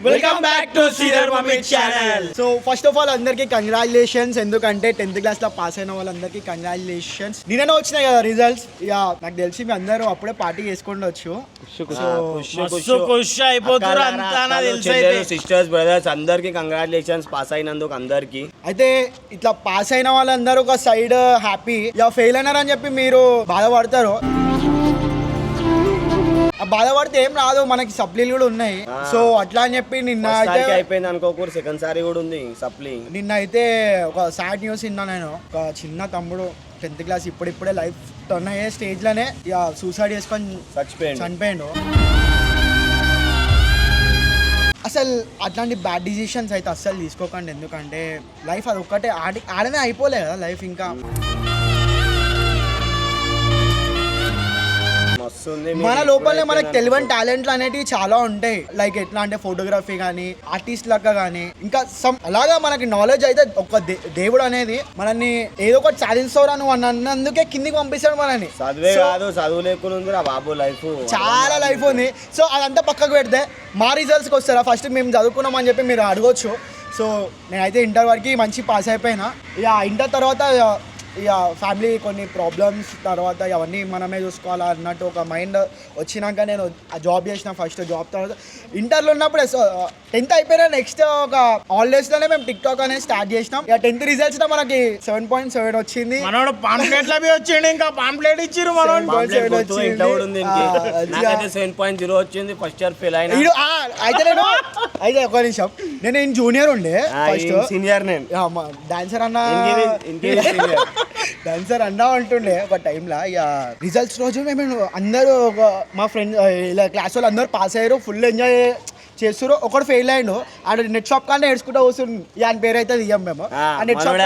Welcome back to Sridhar mummy channel. So first of all అందరికి congratulations, ఎందుకంటే 10th class లో pass అయిన వాళ్ళందరికీ కంగ్రాచులేషన్స్. నిన్న వచ్చినాయి కదా రిజల్ట్స్. యా నాకు తెలిసి మీ అందరూ అప్పుడే పార్టీ చేసుకోవచ్చు. సిస్టర్స్ బ్రదర్స్ అందరికి కంగ్రాచులేషన్స్ పాస్ అయినందుకు అందరికి. అయితే ఇట్లా పాస్ అయిన వాళ్ళందరూ ఒక సైడ్ హ్యాపీ, యా ఫెయిల్ అయినారని చెప్పి మీరు బాధపడతారు. బాధపడితే ఏం రాదు, మనకి సప్లీలు కూడా ఉన్నాయి. సో అట్లా అని చెప్పి నిన్న అయితే అయిపోయింది అనుకోకూడదు, సెకండ్ సారి కూడా ఉంది సప్లీ. నిన్న అయితే ఒక సాడ్ న్యూస్ విన్నా నేను. ఒక చిన్న తమ్ముడు 10th క్లాస్ ఇప్పుడిప్పుడే లైఫ్ టర్న్ అయ్యే స్టేజ్ లోనే సూసైడ్ చేసుకొని చనిపోయాడు. అసలు అట్లాంటి బ్యాడ్ డిసిషన్స్ అయితే అస్సలు తీసుకోకండి, ఎందుకంటే లైఫ్ అది ఒక్కటే ఆడనే అయిపోలే కదా లైఫ్. ఇంకా మన లోపలనే మనకు తెలియని టాలెంట్లు అనేటివి చాలా ఉంటాయి. లైక్ ఎట్లా అంటే ఫోటోగ్రఫీ కానీ, ఆర్టిస్ట్ లాగా కానీ, ఇంకా సమ్ అలాగా మనకి నాలెడ్జ్ అయితే ఒక దేవుడు అనేది మనల్ని ఏదో ఒకటి సాధించవరా నువ్వు అన్నందుకే కిందికి పంపిస్తాడు మనని. చదువు లేకుండా బాబు లైఫ్ చాలా లైఫ్ ఉంది. సో అదంతా పక్కకు పెడితే మా రిజల్ట్స్కి వస్తారా, ఫస్ట్ మేము చదువుకున్నాం అని చెప్పి మీరు అడగొచ్చు. సో నేనైతే ఇంటర్ వరకు మంచి పాస్ అయిపోయినా. ఇక ఇంటర్ తర్వాత ఇక ఫ్యామిలీ కొన్ని ప్రాబ్లమ్స్ తర్వాత అవన్నీ మనమే చూసుకోవాలా అన్నట్టు ఒక మైండ్ వచ్చినాక నేను జాబ్ చేసిన. ఫస్ట్ జాబ్ తర్వాత ఇంటర్లో ఉన్నప్పుడు 10th అయిపోయినా నెక్స్ట్ ఒక హాలిడేస్లోనే మేము టిక్ టాక్ అనేది స్టార్ట్ చేసినాం. ఇక 10th రిజల్ట్స్ లో మనకి 7.7 వచ్చింది. మనోడు పాంప్లెట్ వచ్చింది, ఇంకా పాంప్లెట్ ఇచ్చారు. మనం 7.0 వచ్చింది. ఫస్ట్ ఇయర్ ఫెయిల్ అయినా. అయితే ఒక నిమిషం, నేను జూనియర్ ఉండే ఫస్ట్, సీనియర్ నేను డాన్సర్ అన్నా అంటుండే ఒక టైంలో. ఇక రిజల్ట్స్ రోజు మేము అందరూ మా ఫ్రెండ్స్ ఇలా క్లాస్ వాళ్ళు అందరూ పాస్ అయ్యారు, ఫుల్ ఎంజాయ్ చేస్తారు. ఒకటి ఫెయిల్ అయ్యాడు, ఆడ నెట్ షాప్ కానీ ఏడ్చుకుంటూ వస్తుంది. ఆయన పేరు అయితే ఇయ్యం మేము. నెట్ షాప్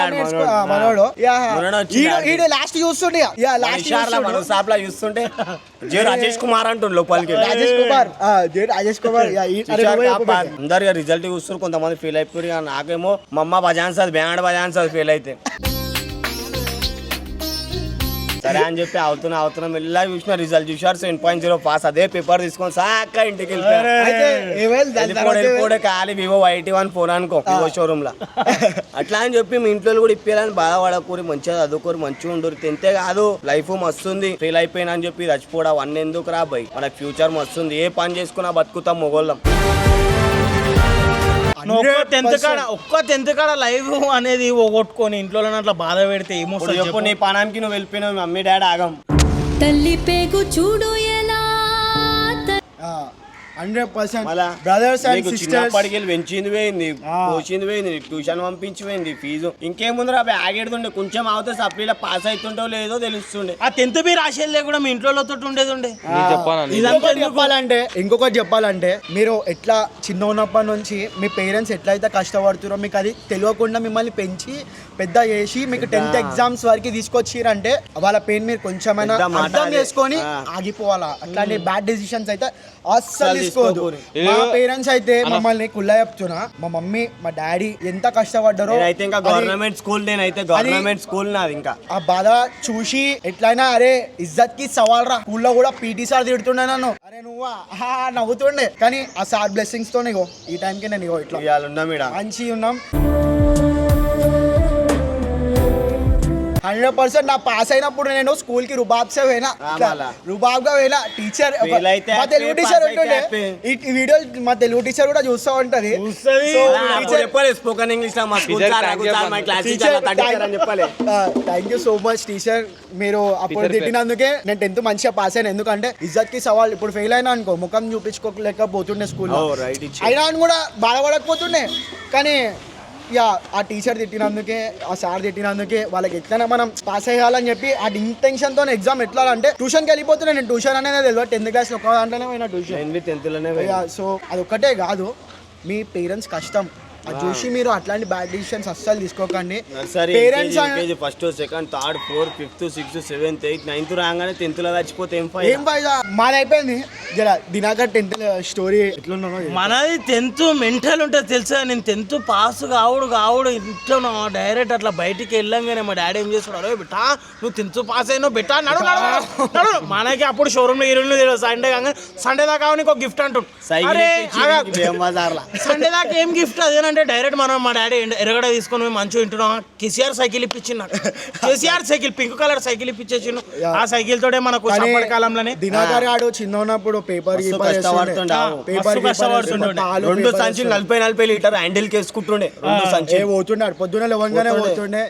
మనోడు లాస్ట్ చూస్తుండే, చూస్తుంటే రాజేష్ కుమార్ అంటుండే లోపలికి. రాజేష్ కుమార్ అందరు రిజల్ట్ చూస్తారు, కొంతమంది ఫెయిల్ అయిపోయారు. నాకేమో మా అమ్మ బజాన్సది బ్యాండ్ బజాన్సది ఫెయిల్ అయితే సరే అని చెప్పి అవుతున్నా మెల్లగా చూసిన రిజల్ట్ చూసారు 7.0 పాస్. అదే పేపర్ తీసుకొని సాక ఇంటికి వెళ్ళిపోయి ఖాళీ వివో YT1 ఫోన్ అనుకో వివో షోరూమ్ లో. అట్లా అని చెప్పి మీ ఇంట్లో కూడా ఇప్పేయాలని బాధపడకూరి, మంచిగా చదువుకోరు, మంచిగా ఉండరు. 10th కాదు లైఫ్ మస్తుంది. ఫెయిల్ అయిపోయినా అని చెప్పి చచ్చిపోవడం అన్నీ ఎందుకు రా బై, మనకు ఫ్యూచర్ మస్తుంది. ఏ పని చేసుకున్నా బతుకుతాం మొగోళ్ళం. ఒక్క 10th కాడ లైవ్ అనేది కొట్టుకొని ఇంట్లో అట్లా బాధ పెడితే ఏమో. నీ పనానికి నువ్వు వెళ్ళిపోయినావు, మమ్మీ డాడీ ఆగం. తల్లి పేగు చూడు ఎలా 100% బ్రదర్స్ అండ్ సిస్టర్స్ పడికెళ్ళి పెంచింది పోయింది, పోసింది పోయింది, ట్యూషన్ పంపించి పోయింది, ఫీజు ఇంకేముందిరా ఆగేడుతుండే. కొంచెం అవుతే సప్లీలో పాస్ అవుతుంటో లేదో తెలుస్తుండే. ఆ 10th బి రాసేది లేకుండా మీ ఇంట్లో ఉండేది ఉండే. ఇంకొకటి చెప్పాలంటే మీరు ఎట్లా చిన్న ఉన్నప్పటి నుంచి మీ పేరెంట్స్ ఎట్లయితే కష్టపడుతున్నారో మీకు అది తెలియకుండా మిమ్మల్ని పెంచి పెద్ద చేసి మీకు 10th ఎగ్జామ్స్ వరకు తీసుకొచ్చిరంటే వాళ్ళ పెయిన్ మీరు కొంచెమైనా అర్థం చేసుకొని ఆగిపోవాలా. అట్లాంటి బ్యాడ్ డెసిషన్స్ అయితే అస్సలు తీసుకోవద్దు. మా పేరెంట్స్ అయితే మమ్మల్ని కుళ్ళ చెప్తున్నా, మా మమ్మీ మా డాడీ ఎంత కష్టపడ్డారో. గవర్నమెంట్ స్కూల్ నాది. ఇంకా ఆ బాధ చూసి ఎట్లయినా అరే ఇజ్జత్ కి సవాల్ రా. స్కూల్లో కూడా PT సార్ తిడుతుండే నన్ను, అరే నువ్వా నవ్వుతుండే. కానీ ఆ సార్ బ్లెస్సింగ్స్ తో ఈ టైంకి నేను ఇట్లా మంచి ఉన్నాం. 100% నా పాస్ అయినప్పుడు నేను స్కూల్ కి రుబాబ్ గా పోయినా. టీచర్ మా తెలుగు టీచర్ ఉంటుండే, ఈ వీడియో మా తెలుగు టీచర్ కూడా చూస్తూ ఉంటది. Thank you so much teacher, మీరు అప్పుడు తిట్టినందుకే నేను 10th మంచిగా పాస్ అయినా. ఎందుకంటే ఇజ్జత్ కి సవాల్. ఇప్పుడు ఫెయిల్ అయినా అనుకో ముఖం చూపించుకోలేకపోతుండే స్కూల్లో, అయినా కూడా బాధపడకపోతుండే. కానీ ఆ టీచర్ తిట్టినందుకే, ఆ సార్ తిట్టినందుకే వాళ్ళకి ఎట్లైనా మనం పాస్ అయ్యాలని చెప్పి ఆ ఇంటెన్షన్ తో ఎగ్జామ్ ఎట్లా అంటే ట్యూషన్కి వెళ్ళిపోతున్నా. నేను ట్యూషన్ అనేది తెలియదు, 10th క్లాస్ ఒక దాంట్లోనే పోయినా ట్యూషన్. సో అది ఒక్కటే కాదు, మీ పేరెంట్స్ కష్టం అది చూసి మీరు అట్లాంటి బ్యాడ్ డిసిషన్స్ అస్సలు తీసుకోకండి. Nursery parents first second third fourth fifth sixth seventh eighth ninth రాగానే 10th లో చచ్చిపోతే ఏం ఏం ఫైదా. మాది అయిపోయింది జర దినాకర్ 10th స్టోరీ ఎట్లున్నానో మనది 10th మెంటల్ ఉంటుంది తెలుసా. నేను 10th పాస్ కావుడు ఇంట్లో డైరెక్ట్ అట్లా బయటికి వెళ్ళంగానే మా డాడీ ఏం చేస్తాడు, అరే బిట్టా నువ్వు 10th పాస్ అయినావు బిట్టా నడు నడు. మనకి అప్పుడు షోరూమ్ లో ఈరోజు సండే కాగా సండే దాకా నీకు ఒక గిఫ్ట్ అంటుండు. సండే దాకా ఏం గిఫ్ట్ అదేనంటే డైరెక్ట్ మనం మా డాడీ ఎరగడ తీసుకొని మేము మంచిగా వింటున్నాం. కేసీఆర్ సైకిల్ ఇప్పించిండు నాకు. KCR cycle pink colour cycle ఇప్పించేసిండు. ఆ సైకిల్ తోటే మనకు అప్పటి కాలంలోనే దినాకర్ ఆడు చిన్న ఉన్నప్పుడు పేపర్ రెండు సంచులు 40 లీటర్ హ్యాండిల్ కేసుకుంటుండే పోతుండే పొద్దున లేవగానే పోతుండే.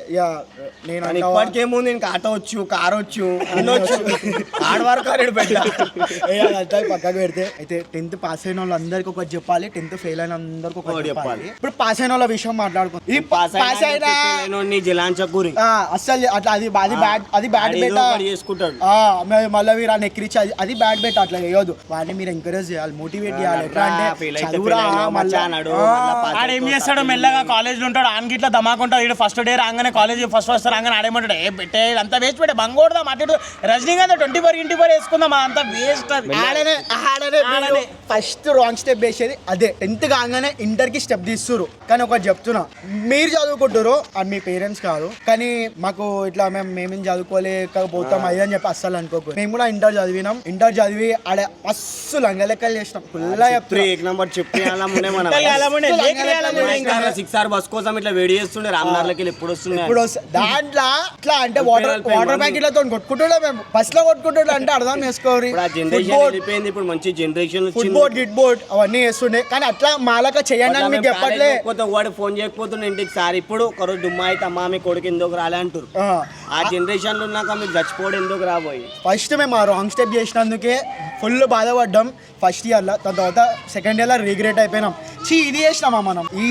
నేను ఇప్పటికేముంది ఇంకా ఆటో వచ్చు కార్ వచ్చు ఆడ వరకు పక్కకు పెడితే అయితే 10th పాస్ అయిన వాళ్ళందరికీ ఒకటి చెప్పాలి, 10th ఫెయిల్ అయిన అందరికి ఒకటి చెప్పాలి. ఇప్పుడు పాస్ అయిన వాళ్ళ విషయం మాట్లాడుకుంటాం. ఈ పాస్ అయిన జలాంచకూరి అసలు అట్లా అది బ్యాడ్ బెట్ చేసుకుంటాడు. మళ్ళీ మీరు ఆ నెక్కిరిచి అది బ్యాడ్ బెట్ అట్లా చేయొద్దు. వాడిని మీరు ఎంకరేజ్ చేయాలి, మోటివేట్ చేయాలి. ఎట్లా అంటే ఆడ ఏం చేస్తాడు మెల్లగా కాలేజ్ లో ఉంటాడు. ఆన్ గిట్లా ధమాకుంటాడు. ఇటు ఫస్ట్ డే రాగానే కాలేజ్ ఫస్ట్ రాగానే ఆడేమంటాడు, ఏ పెట్టే అంతా వేస్ట్ పెట్టే బంగోడదాం అటు రజనీకాంత్ 24 వేసుకుందాం అంతా వేస్ట్. ఫస్ట్ రాంగ్ స్టెప్ వేసేది అదే. 10th కాగానే ఇంటర్ కి స్టెప్ తీస్తున్నారు. కానీ ఒకటి చెప్తున్నా, మీరు చదువుకుంటారు అది మీ పేరెంట్స్ కాదు. కానీ మాకు ఇట్లా మేమేం చదువుకోలేకపోతాం అది అని చెప్పి అస్సలు అనుకోకూడదు. మేము కూడా ఇంటర్ చదివినాం. ఇంటర్ చదివి ఆడ మస్తు లంగలెక్కలు చేసినాం. బస్ కోసం ఇట్లా వేడి చేస్తుండే రామ్నగర్లకి ఎప్పుడు వస్తుంది. ఇప్పుడు దాంట్లో ఇట్లా అంటే వాటర్ ప్యాకెట్లతో కొట్టుకుంటుండే మేము బస్ లో కొట్టుకుంటుండే. అంటే అర్థం చేసుకోవాలి. ఇప్పుడు మంచి జనరేషన్ ఫుట్బోర్డ్ గిట్బోర్డ్ అవన్నీ చేస్తుండే. కానీ అట్లా మాలక చేయండి అని మీకు చెప్పట్లే. వాడు ఫోన్ చేయకపోతుండే ఇంటికి సార్ ఇప్పుడు ఒకరోజు దుమ్మా అయితే అమ్మా మీ కొడుకు ఎందుకు రాలే అంటారు. ఆ జనరేషన్ లో ఉన్నాక మీకు చచ్చిపోవడం ఎందుకు రాబోయి. ఫస్ట్ మేము ఆ రాంగ్ స్టెప్ చేసినందుకే ఫుల్ బాధపడ్డాం ఫస్ట్ ఇయర్ లో. దాని తర్వాత సెకండ్ ఇయర్ లో రిగ్రెట్ అయిపోయినాం. ఇది చేసినామా మనం ఈ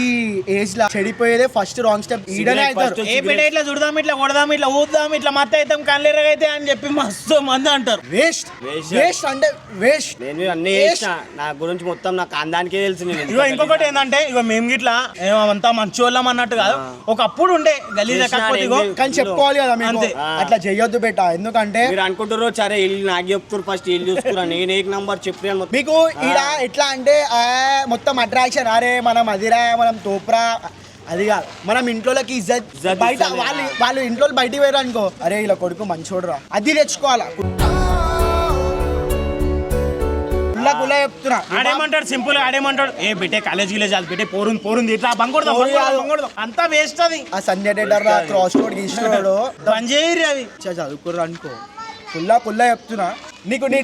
ఏజ్ లో చెడిపోయేదే ఫస్ట్ రాంగ్ స్టెప్. ఈడనే అవుతారు. ఇట్లా చూడదాం ఇట్లా కొడదాం ఇట్లా ఊద్దాం ఇట్లా మత్త అవుతాం కళ్ళెరగా అయితే అని చెప్పి మస్తు మంది అంటారు. వేస్ట్ అంటే వేస్ట్. నేను అన్ని నా గురించి మొత్తం నాకు అందానికే తెలుసు. ఇగో ఇంకొకటి ఏంటంటే ఇగో మేము గిట్లా అంతా మంచి వాళ్ళం అన్నట్టు కాదు. ఒకప్పుడు ఉండే గలీజ్ కానీ చెప్పుకోవాలి కదా మీరు అట్లా చెయ్యొద్దు బేట. ఎందుకంటే మీరు అనుకుంటారు సరే ఇల్లు నాకు చెప్తారు ఫస్ట్ ఇల్లు చూసుకురా నేను ఏ నంబర్ చెప్పాను మీకు ఈడ ఎట్లా అంటే మొత్తం అట్రాక్షన్. అరే మనం అదిరా మనం తోపురా అది కాదు. మనం ఇంట్లోకి ఇజ్జత్ బయట వాళ్ళు ఇంట్లో బయటికి పోయారు అనుకో, అరే ఇలా కొడుకు మంచోడురా అది తెచ్చుకోవాలా. చెప్తున్నా ఆడేమంటాడు సింపుల్ ఆడేమంటాడు, ఏ బిట్టే కాలేజ్ గిలేజ్ అది బిట్టే పోరుంది ఇట్లా బంగొడదు అంతా వేస్ట్. అది ఆ సంజయ్ డేటర్ క్రాస్ రోడ్ గీసినాడు పని చేయరు అవి చదువుకోరు అనుకో. పుల్లా చెప్తున్నా నీకు నీ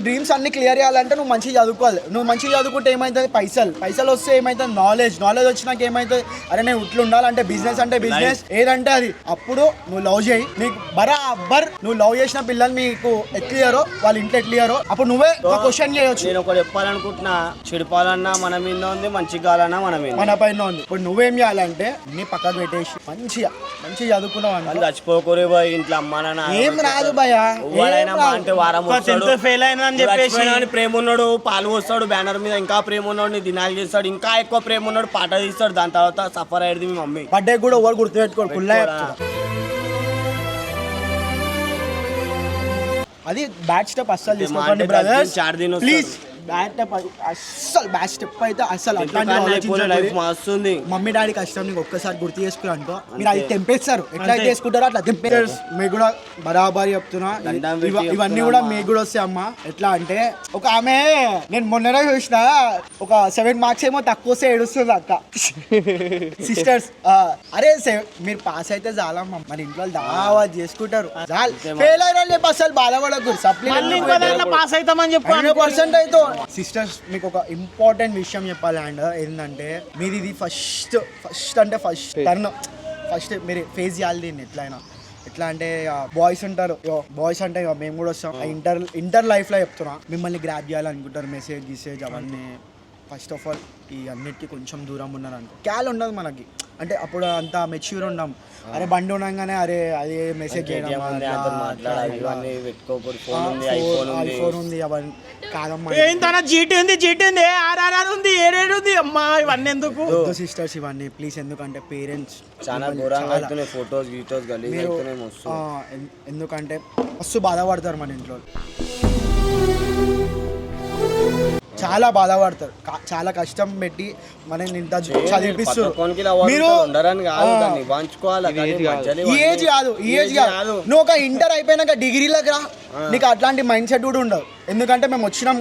డ్రీమ్స్ అన్ని క్లియర్ చేయాలంటే నువ్వు మంచిగా చదువుకోవాలి. నువ్వు మంచిగా చదువుకుంటే ఏమవుతుంది, పైసలు వస్తే ఏమవుతుంది, నాలెడ్జ్ వచ్చినాక ఏమవుతుంది, అరే నేను ఇట్లా ఉండాలంటే బిజినెస్ అంటే బిజినెస్ ఏదంటే అది. అప్పుడు నువ్వు లవ్ చేయి. నీకు బరాబర్ నువ్వు లవ్ చేసిన పిల్లలు మీకు ఎట్లియరో వాళ్ళ ఇంట్లో ఎట్లియరో అప్పుడు నువ్వే క్వశ్చన్ చేయొచ్చు. నేను ఒకటి చెప్పాలనుకుంటున్నా, చెడిపోవాలన్నా మన మీద ఉంది, మంచిగా కావాలన్నా మన పైన ఉంది. ఇప్పుడు నువ్వేం చేయాలంటే నీ పక్కకు పెట్టేసి మంచిగా చదువుకున్నావు అంటే చచ్చిపోకూరే బాయ్. ఇంట్లో అమ్మా నాన్న ఏం రాదు భయ. అంటే వారం ఫెయిల్ అయినా అని చెప్పేసి ప్రేమ ఉన్నాడు, పాలు పోస్తాడు బ్యానర్ మీద, ఇంకా ప్రేమ ఉన్నాడు, దినాలు చేస్తాడు, ఇంకా ఎక్కువ ప్రేమ ఉన్నాడు, పాట తీస్తాడు. దాని తర్వాత సఫర్ అయ్యేది మీ మమ్మీ. బర్త్డే కూడా ఎవరు గుర్తుపెట్టుకోడు. అది బ్యాడ్ స్టెప్ అస్సలు తీసుకోకండి బ్రదర్స్ ప్లీజ్. బ్యాడ్ స్టెప్ అయితే అసలు వస్తుంది. మమ్మీ డాడీ కష్టం నీకు ఒక్కసారి గుర్తు చేసుకుని అనుకో, మీరు అది తెంపేస్తారు. ఎట్లా చేసుకుంటారో అట్లా తెంపేస్తారు. మీకు కూడా బరాబరి చెప్తున్నా, ఇవన్నీ కూడా మీకు కూడా వస్తాయి అమ్మ. ఎట్లా అంటే ఒక ఆమె నేను మొన్ననే చూసిన ఒక 7 మార్క్స్ ఏమో తక్కువ వస్తే ఏడుస్తుంది అక్క. సిస్టర్స్ అరే మీరు పాస్ అయితే చాలమ్మా, మరి ఇంట్లో దావా చేసుకుంటారు. ఫెయిల్ అయినా చెప్పి అసలు బాధపడకూడదు. సప్లిమెంట్ పాస్ అవుతామని చెప్పి 100% అయితే. సిస్టర్స్ మీకు ఒక ఇంపార్టెంట్ విషయం చెప్పాలి అండ్ ఏంటంటే మీది ఇది ఫస్ట్ టర్న్ ఫస్ట్ మీరు ఫేస్ చేయాలి దీన్ని ఎట్లయినా. ఎట్లా అంటే బాయ్స్ ఉంటారు, బాయ్స్ అంటే మేము కూడా వస్తాం. ఇంటర్ లైఫ్లో చెప్తున్నా, మిమ్మల్ని గ్రాప్ చేయాలనుకుంటారు, మెసేజ్ అవన్నీ. ఫస్ట్ ఆఫ్ ఆల్ ఈ అన్నిటికీ కొంచెం దూరం ఉన్నారు అనుకో, క్యాల్ ఉండదు మనకి. అంటే అప్పుడు అంత మెచ్యూర్ ఉన్నాం. అరే బండి ఉండగానే అరే అది మెసేజ్ చేయడం ఐఫోన్ ఉంది అవన్నీ కాదమ్మా. ఏంటన్నా జీటీ ఉంది ఆర్ఆర్ఆర్ ఉంది ఏరేడు ఉంది అమ్మా ఇవన్నీ ఎందుకు సిస్టర్స్ ఇవన్నీ ప్లీజ్, ఎందుకంటే పేరెంట్స్ చాలా ఘోరంగా అవుతున్నాయి ఫొటోస్ గీటోస్ గలీజ్ అవుతున్నాయి మస్తు. ఎందుకంటే మస్తు బాధపడతారు మన ఇంట్లో, చాలా బాధపడతారు, చాలా కష్టం పెట్టి మనల్ని ఇంత చదివిపిస్తారు. మీరు ఈ ఏజ్ కాదు నువ్వు ఒక ఇంటర్ అయిపోయినాక డిగ్రీలకు రా, నీకు అట్లాంటి మైండ్ సెట్ కూడా ఉండదు. ఎందుకంటే మేము వచ్చినాం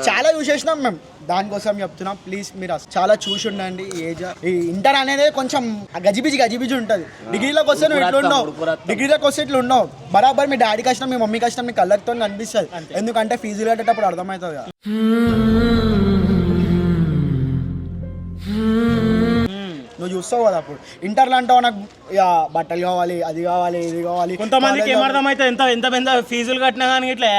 చాలా చూసేసినాం మేము, దానికోసం చెప్తున్నాం. ప్లీజ్ మీరు చాలా చూసి ఉండండి. ఏజ్ ఈ ఇంటర్ అనేది కొంచెం గజిబిజి ఉంటుంది. డిగ్రీలోకి వస్తే నువ్వు ఇట్లా ఉండవు, డిగ్రీలోకి వస్తే ఇట్లా ఉండవు. బరాబర్ మీ డాడీ కష్టం మీ మమ్మీ కష్టం మీ కళ్ళతో కనిపిస్తుంది. ఎందుకంటే ఫీజులు కట్టేటప్పుడు అర్థమవుతుంది కదా. నువ్వు చూస్తావు కదా అప్పుడు ఇంటర్లో అంటావు నాకు బట్టలు కావాలి అది కావాలి ఇది కావాలి. కొంతమందికి ఏమర్థమైతే ఎంత ఫీజులు కట్టినా కానీ ఇట్లా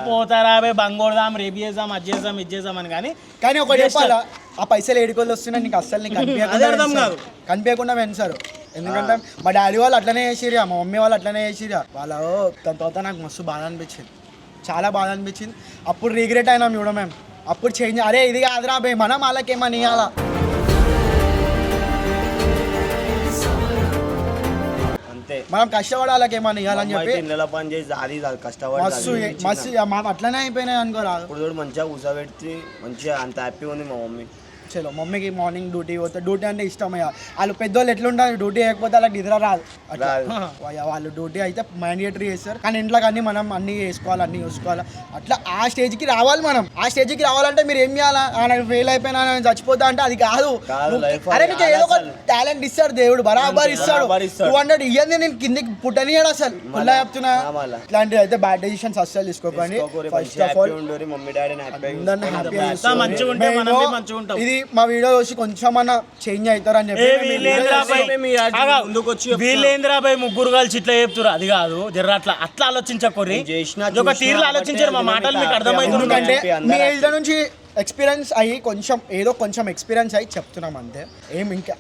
పోతారా బంగోడదాం రేపు చేద్దాం అది చేద్దాం ఇది చేద్దాం అని. కానీ ఒకటి చెప్పాలా, ఆ పైసలు ఏడుకోళ్ళు వస్తున్నాయి నీకు అస్సలు నీకు కనిపించకుండా పెంచారు. ఎందుకంటే మా డాడీ వాళ్ళు అట్లనే చేసిరా, మా మమ్మీ వాళ్ళు అట్లనే చేసిరా. వాళ్ళ దాని తర్వాత నాకు మస్తు బాధ అనిపించింది, చాలా బాధ అనిపించింది. అప్పుడు రిగ్రెట్ అయినాం చూడ మేము, అప్పుడు చేంజ్ అరే ఇది కాదురా బే మనం వాళ్ళకేమని ఇవ్వాలా. మనం కష్టపడి వాళ్ళకేమని ఇవ్వాలని చెప్పి మస్తు అట్లనే అయిపోయినాయి అనుకోరాదు. ఇప్పుడు మంచిగా కూర్చోబెట్టి మంచిగా అంత హ్యాపీ ఉంది మా మమ్మీ. చలో మమ్మీకి మార్నింగ్ డ్యూటీ పోతే, డ్యూటీ అంటే ఇష్టం అయ్యా. వాళ్ళు పెద్దోళ్ళు ఎట్లుంటారు, డ్యూటీ చేయకపోతే వాళ్ళకి నిద్ర రాదు. వాళ్ళు డ్యూటీ అయితే మ్యాండేటరీ చేస్తారు, కానీ ఇంట్లోకి అన్ని మనం అన్ని చేసుకోవాలి, అన్ని చూసుకోవాలి. అట్లా ఆ స్టేజ్కి రావాలి మనం. ఆ స్టేజ్కి రావాలంటే మీరు ఏం చేయాలా, నాకు ఫెయిల్ అయిపోయినా నేను చచ్చిపోతా అంటే అది కాదు. అరే నీకు ఏదో ఒక టాలెంట్ ఇస్తాడు దేవుడు, బరాబర్ ఇస్తాడు. 200 ఇయ్యంది నేను కిందికి పుట్టనియాడు అసలు. ఇలా చెప్తున్నా ఇట్లాంటివి అయితే బ్యాడ్ డెసిషన్స్ అస్సలు తీసుకోకండి. ఫస్ట్ ఆఫ్ ఆల్ ఇది మా వీడియో చూసి కొంచెం అన్న చేంజ్ అవుతారని చెప్పి వీళ్ళేంద్రాబాయ్ ముగ్గురు కలిసి ఇట్లా చెప్తారు. అది కాదు జర అట్లా ఆలోచించకూరి, ఒక తీరులో ఆలోచించారు. మా మాటలు మీకు అర్థమైంది. ఎందుకంటే మీ ఏజ్ నుంచి ఎక్స్పీరియన్స్ అయ్యి కొంచెం ఎక్స్పీరియన్స్ అయ్యి చెప్తున్నాం అంతే. ఏం ఇంకా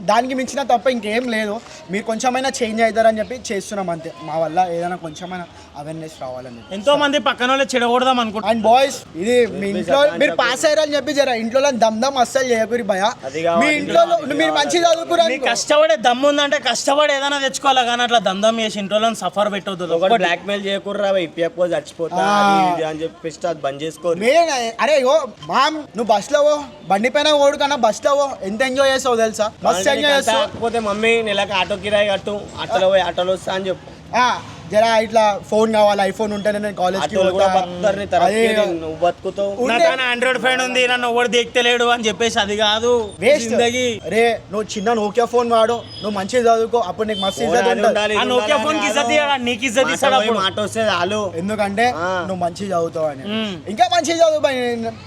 దానికి మించిన తప్ప ఇంకేం లేదు. మీరు కొంచెమైనా చేంజ్ అవుతారని చెప్పి చేస్తున్నాం అంతే. మా వల్ల ఏదైనా కొంచెమైనా అవేర్నెస్ రావాలని. ఎంతో మంది పక్కన వాళ్ళు చెడగొడదాం అనుకుంటున్నాం. అండ్ బాయ్స్ ఇది మీ ఇంట్లో మీరు పాస్ అయ్యారని చెప్పి జర ఇంట్లో దమ్ అస్సలు చేయకూరి భయ. మీ ఇంట్లో మీరు మంచిగా చదువుకున్నారు, కష్టపడే దమ్ము ఉందంటే కష్టపడి ఏదైనా తెచ్చుకోవాలి, కానీ అట్లా దమ్ చేసి ఇంట్లో సఫర్ పెట్టవద్దు. బ్లాక్ మెయిల్ చేయకూడరా ఇప్పో చచ్చిపోతా అని చెప్పేసి అది బంద్ చేసుకో. అరే మామ్ నువ్వు బస్ లో బండి పైన ఓడు కన్నా బస్ లో ఎంత ఎంజాయ్ చేస్తావు తెలుసా, బస్ ఎంజాయ్ చేస్తావు. కాకపోతే మమ్మీ నెలకు ఆటో కిరాయి కట్టు, ఆటోలో పోయి ఆటోలో వస్తా అని చెప్పు. జరా ఇట్లా ఫోన్ కావాలి, ఐఫోన్ ఉంటేనే నేను కాలేజ్కి ఆండ్రాయిడ్ ఫోన్ ఉంది నన్ను ఎవరు దిక్తలేడు అని చెప్పేసి అది కాదు వేస్ట్. రే నువ్వు చిన్న నోకియా ఫోన్ వాడు, నువ్వు మంచిగా చదువుకో, అప్పుడు నీకు మస్తు ఇజ్జత్ ఉంటుంది. నోకియా ఫోన్ కి ఇజ్జత్ నీకు ఇజ్జత్ ఇస్తాడు మాట వస్తే చాలు. ఎందుకంటే నువ్వు మంచిగా చదువుతావు అని. ఇంకా మంచిగా చదువు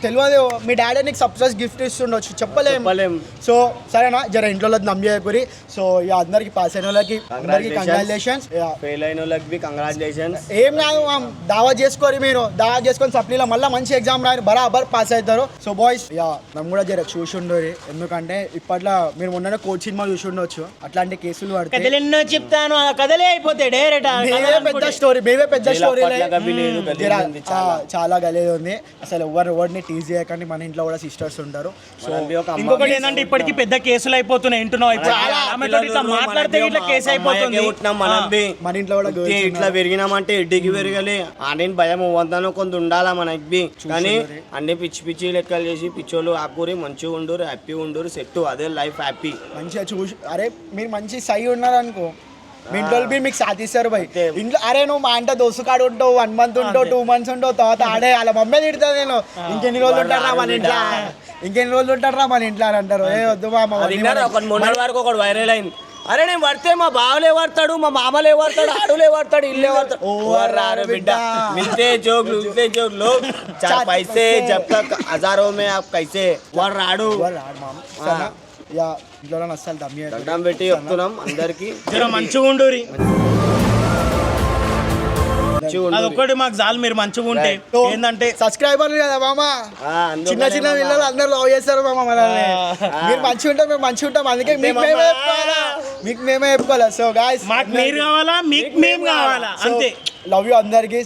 తెలియదు. మీ డాడీ నీకు సర్ప్రైజ్ గిఫ్ట్ ఇస్తుండొచ్చు, చెప్పలేం. సో సరేనా జర ఇంట్లో నమ్మకూరి. సో ఇక అందరికి పాస్ అయిన వాళ్ళకి అందరికి కంగ్రాచులేషన్స్, ఫెయిల్ అయిన వాళ్ళకి కంగ్రాచులేషన్స్. ఏం కాదు దావా చేసుకోరు, మీరు దావా చేసుకొని సప్లీలో మళ్ళీ మంచి ఎగ్జామ్ రాని బరాబర్ పాస్ అవుతారు. సో బాయ్స్ నన్ను కూడా జర చూసి ఉండరు, ఎందుకంటే ఇప్పట్లో మీరు మొన్న కోచ్ సినిమా చూసి ఉండొచ్చు. అట్లాంటి కేసులు పడితే ఎన్నో చెప్తాను కథలే అయిపోతే డైరెక్ట్ పెద్ద స్టోరీ చాలా గలేదు ఉంది అసలు. ఎవరిని టీజ్ చేయకండి, మన ఇంట్లో కూడా సిస్టర్స్ ఉంటారు. సో ఇంకొకటి ఏంటంటే ఇప్పటికీ పెద్ద కేసులు అయిపోతున్నాయి. మాట్లాడితే ఇట్లా కేసు అయిపోతుంది. మన ఇంట్లో కూడా ఇట్లా పెరిగినామంటే ఎడ్డికి పెరగలే అని భయం వందనో కొంత ఉండాలా మనకి. కానీ అన్ని పిచ్చి లెక్కలు చేసి పిచ్చోళ్ళు ఆకూరి మంచిగా ఉండరు, హ్యాపీ ఉండరు, సెట్ అదే లైఫ్ హ్యాపీ. మంచిగా చూసి అరే మీరు మంచి సై ఉన్నారు అనుకో, మీ ఇంట్లో మీకు సాధిస్తారు భయ్. ఇంట్లో అరే నువ్వు మా అంటే దోసుకాడు ఉంటావు, 1 month ఉంటావు, 2 months ఉంటావు, తర్వాత ఆడే వాళ్ళ మమ్మీ తిడతాను నేను. ఇంకెన్ని రోజులు ఉంటారా మన ఇంట్లో, ఇంకెన్ని రోజులు ఉంటారా మన ఇంట్లో అని అంటారు. ఏ వద్దు మా మొన్న వరకు ఒకటి వైరల్ అయింది. అరే నేను పడితే మా బావలే పడతాడు, మా మామలే పడతాడు, ఆడులే పడతాడు, ఇల్లే పడతాడు. ఓ బిడ్డ మిల్తే జోక్లు लोग 4 पैसे जब तक हजारों में आप कैसे వాడు రాడు. ఇంట్లో అస్సలు దండం పెట్టి చెప్తున్నాం అందరికి మంచిగా ఉండూరి. మంచిగా ఉండు. అదొక్కటి మాకు చాలు, మీరు మంచిగా ఉంటే. ఏంటంటే సబ్స్క్రైబర్లు కదా మామ, చిన్న చిన్న పిల్లలు అందరూ లవ్ చేస్తారు మామ మనల్ని. మీరు మంచిగా ఉంటే మేము మంచిగా ఉంటాం, అందుకే మీకు మేమే చెప్పుకోవాలి. సో గాయ్స్ మాకు మీరు కావాలా, మీకు మేము కావాలా, అంతే. లవ్ యూ అందరికి.